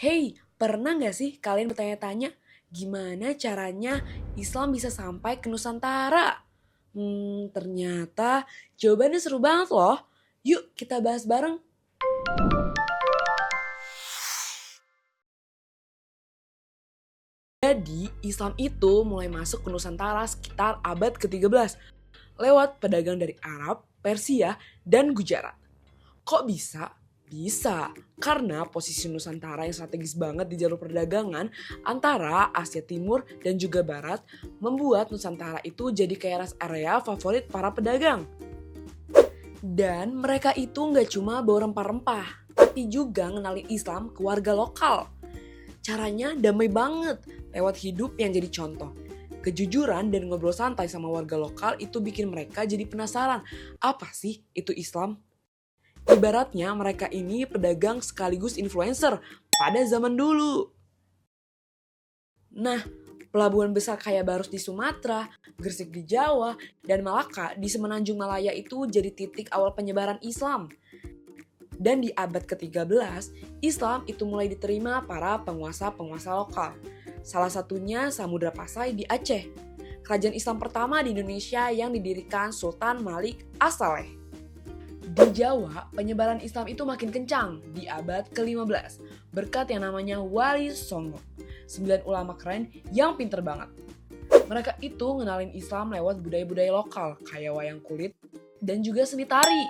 Hey, pernah nggak sih kalian bertanya-tanya gimana caranya Islam bisa sampai ke Nusantara? Ternyata jawabannya seru banget loh. Yuk kita bahas bareng. Jadi Islam itu mulai masuk ke Nusantara sekitar abad ke-13 lewat pedagang dari Arab, Persia, dan Gujarat. Kok bisa? Bisa, karena posisi Nusantara yang strategis banget di jalur perdagangan antara Asia Timur dan juga Barat membuat Nusantara itu jadi kayak rest area favorit para pedagang. Dan mereka itu nggak cuma bawa rempah-rempah, tapi juga ngenalin Islam ke warga lokal. Caranya damai banget, lewat hidup yang jadi contoh. Kejujuran dan ngobrol santai sama warga lokal itu bikin mereka jadi penasaran, apa sih itu Islam? Ibaratnya mereka ini pedagang sekaligus influencer pada zaman dulu. Nah, pelabuhan besar kayak Barus di Sumatera, Gresik di Jawa, dan Malaka di Semenanjung Malaya itu jadi titik awal penyebaran Islam. Dan di abad ke-13, Islam itu mulai diterima para penguasa-penguasa lokal. Salah satunya Samudra Pasai di Aceh. Kerajaan Islam pertama di Indonesia yang didirikan Sultan Malik As-Saleh. Di Jawa, penyebaran Islam itu makin kencang di abad ke-15 berkat yang namanya Wali Songo, 9 ulama keren yang pinter banget. Mereka itu ngenalin Islam lewat budaya-budaya lokal kayak wayang kulit dan juga seni tari.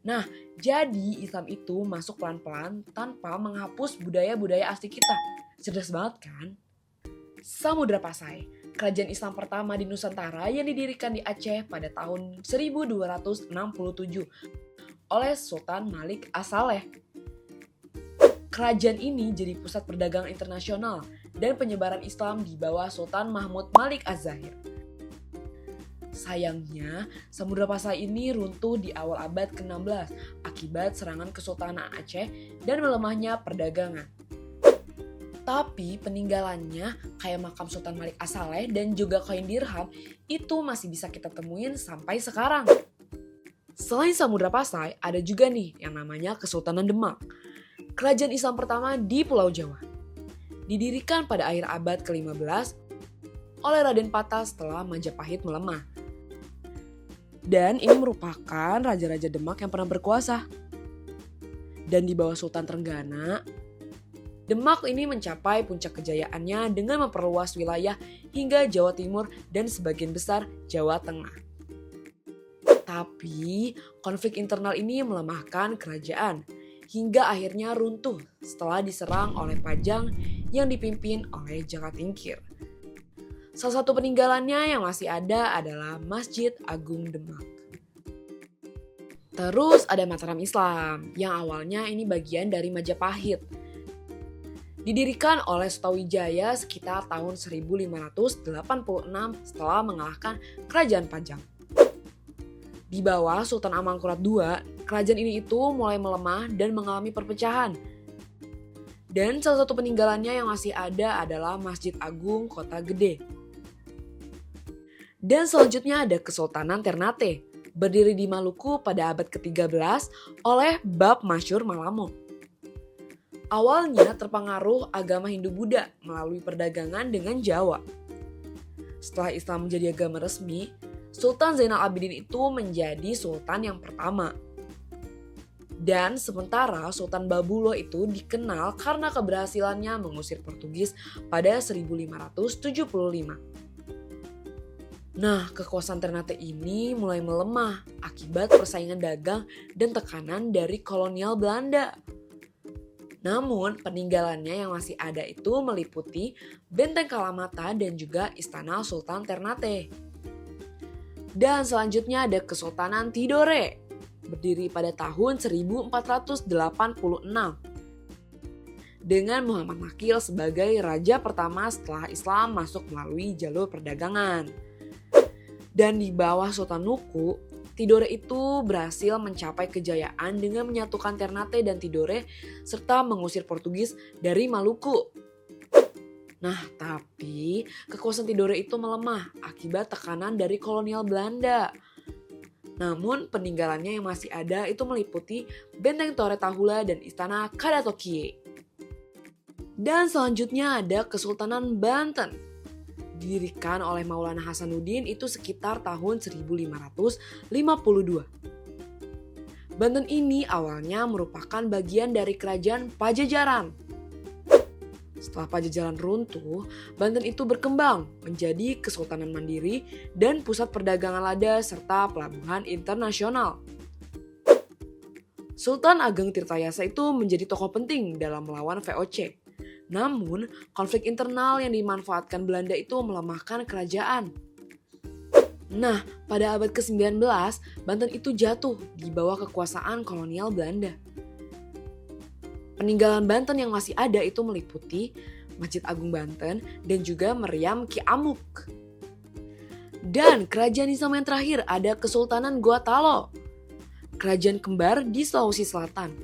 Nah, jadi Islam itu masuk pelan-pelan tanpa menghapus budaya-budaya asli kita. Cerdas banget kan? Samudra Pasai, kerajaan Islam pertama di Nusantara yang didirikan di Aceh pada tahun 1267 oleh Sultan Malik As-Saleh. Kerajaan ini jadi pusat perdagangan internasional dan penyebaran Islam di bawah Sultan Mahmud Malik Az-Zahir. Sayangnya, Samudra Pasai ini runtuh di awal abad ke-16 akibat serangan Kesultanan Aceh dan melemahnya perdagangan. Tapi peninggalannya kayak makam Sultan Malik As-Saleh dan juga koin dirham itu masih bisa kita temuin sampai sekarang. Selain Samudra Pasai, ada juga nih yang namanya Kesultanan Demak. Kerajaan Islam pertama di Pulau Jawa. Didirikan pada akhir abad ke-15 oleh Raden Patah setelah Majapahit melemah. Dan ini merupakan raja-raja Demak yang pernah berkuasa. Dan di bawah Sultan Trenggana, Demak ini mencapai puncak kejayaannya dengan memperluas wilayah hingga Jawa Timur dan sebagian besar Jawa Tengah. Tapi konflik internal ini melemahkan kerajaan hingga akhirnya runtuh setelah diserang oleh Pajang yang dipimpin oleh Jaka Tingkir. Salah satu peninggalannya yang masih ada adalah Masjid Agung Demak. Terus ada Mataram Islam yang awalnya ini bagian dari Majapahit. Didirikan oleh Sutawijaya sekitar tahun 1586 setelah mengalahkan Kerajaan Pajang. Di bawah Sultan Amangkurat II, kerajaan ini itu mulai melemah dan mengalami perpecahan. Dan salah satu peninggalannya yang masih ada adalah Masjid Agung Kota Gede. Dan selanjutnya ada Kesultanan Ternate, berdiri di Maluku pada abad ke-13 oleh Bab Masyur Malamo. Awalnya terpengaruh agama Hindu-Buddha melalui perdagangan dengan Jawa. Setelah Islam menjadi agama resmi, Sultan Zainal Abidin itu menjadi sultan yang pertama. Dan sementara Sultan Babulo itu dikenal karena keberhasilannya mengusir Portugis pada 1575. Nah, kekuasaan Ternate ini mulai melemah akibat persaingan dagang dan tekanan dari kolonial Belanda. Namun, peninggalannya yang masih ada itu meliputi Benteng Kalamata dan juga Istana Sultan Ternate. Dan selanjutnya ada Kesultanan Tidore, berdiri pada tahun 1486. Dengan Muhammad Nakil sebagai raja pertama setelah Islam masuk melalui jalur perdagangan. Dan di bawah Sultan Nuku, Tidore itu berhasil mencapai kejayaan dengan menyatukan Ternate dan Tidore serta mengusir Portugis dari Maluku. Nah, tapi kekuasaan Tidore itu melemah akibat tekanan dari kolonial Belanda. Namun peninggalannya yang masih ada itu meliputi Benteng Torre Tahula dan Istana Kadatokie. Dan selanjutnya ada Kesultanan Banten. Didirikan oleh Maulana Hasanuddin itu sekitar tahun 1552. Banten ini awalnya merupakan bagian dari kerajaan Pajajaran. Setelah Pajajaran runtuh, Banten itu berkembang menjadi kesultanan mandiri dan pusat perdagangan lada serta pelabuhan internasional. Sultan Ageng Tirtayasa itu menjadi tokoh penting dalam melawan VOC. Namun, konflik internal yang dimanfaatkan Belanda itu melemahkan kerajaan. Nah, pada abad ke-19, Banten itu jatuh di bawah kekuasaan kolonial Belanda. Peninggalan Banten yang masih ada itu meliputi Masjid Agung Banten dan juga Meriam Ki Amuk. Dan kerajaan Islam yang terakhir ada Kesultanan Gotalo, kerajaan kembar di Sulawesi Selatan.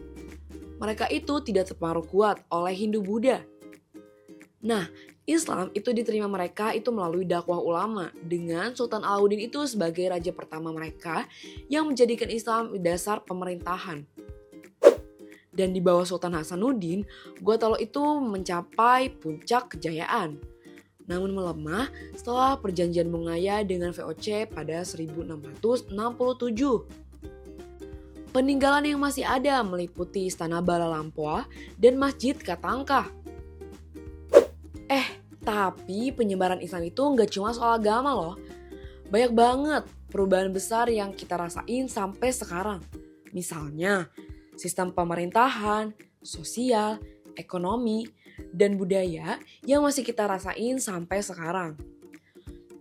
Mereka itu tidak terpengaruh kuat oleh Hindu-Buddha. Nah, Islam itu diterima mereka itu melalui dakwah ulama dengan Sultan Alauddin itu sebagai raja pertama mereka yang menjadikan Islam dasar pemerintahan. Dan di bawah Sultan Hasanuddin, Gotalo itu mencapai puncak kejayaan. Namun melemah setelah perjanjian Bungaya dengan VOC pada 1667. Peninggalan yang masih ada meliputi Istana Bala Lampoa dan Masjid Katangka. Tapi penyebaran Islam itu nggak cuma soal agama loh. Banyak banget perubahan besar yang kita rasain sampai sekarang. Misalnya, sistem pemerintahan, sosial, ekonomi, dan budaya yang masih kita rasain sampai sekarang.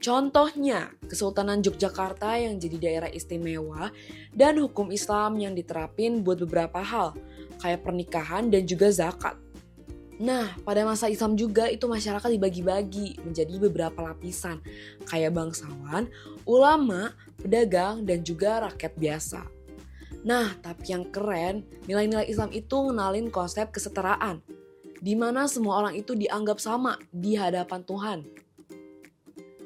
Contohnya, Kesultanan Yogyakarta yang jadi daerah istimewa dan hukum Islam yang diterapin buat beberapa hal, kayak pernikahan dan juga zakat. Nah, pada masa Islam juga itu masyarakat dibagi-bagi menjadi beberapa lapisan, kayak bangsawan, ulama, pedagang, dan juga rakyat biasa. Nah, tapi yang keren, nilai-nilai Islam itu ngenalin konsep kesetaraan, di mana semua orang itu dianggap sama di hadapan Tuhan.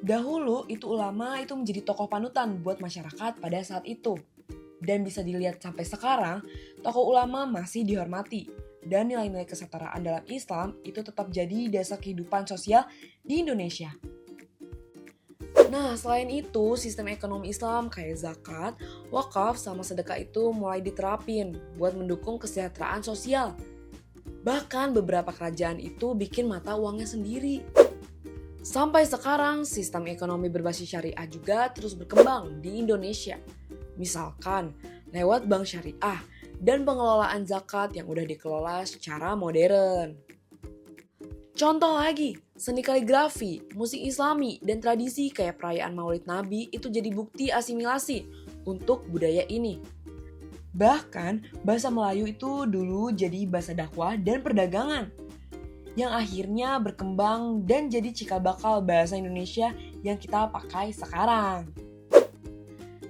Dahulu itu ulama itu menjadi tokoh panutan buat masyarakat pada saat itu. Dan bisa dilihat sampai sekarang, tokoh ulama masih dihormati. Dan nilai-nilai kesetaraan dalam Islam itu tetap jadi dasar kehidupan sosial di Indonesia. Nah, selain itu, sistem ekonomi Islam kayak zakat, wakaf, sama sedekah itu mulai diterapin buat mendukung kesejahteraan sosial. Bahkan beberapa kerajaan itu bikin mata uangnya sendiri. Sampai sekarang, sistem ekonomi berbasis syariah juga terus berkembang di Indonesia. Misalkan, lewat bank syariah dan pengelolaan zakat yang udah dikelola secara modern. Contoh lagi, seni kaligrafi, musik Islami, dan tradisi kayak perayaan Maulid Nabi itu jadi bukti asimilasi untuk budaya ini. Bahkan, bahasa Melayu itu dulu jadi bahasa dakwah dan perdagangan, yang akhirnya berkembang dan jadi cikal bakal bahasa Indonesia yang kita pakai sekarang.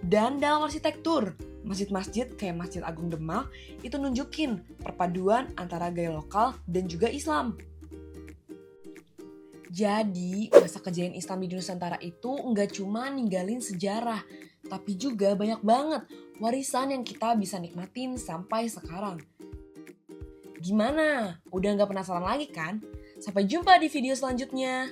Dan dalam arsitektur, masjid-masjid kayak Masjid Agung Demak itu nunjukin perpaduan antara gaya lokal dan juga Islam. Jadi, masa kejayaan Islam di Nusantara itu nggak cuma ninggalin sejarah, tapi juga banyak banget warisan yang kita bisa nikmatin sampai sekarang. Gimana? Udah nggak penasaran lagi kan? Sampai jumpa di video selanjutnya.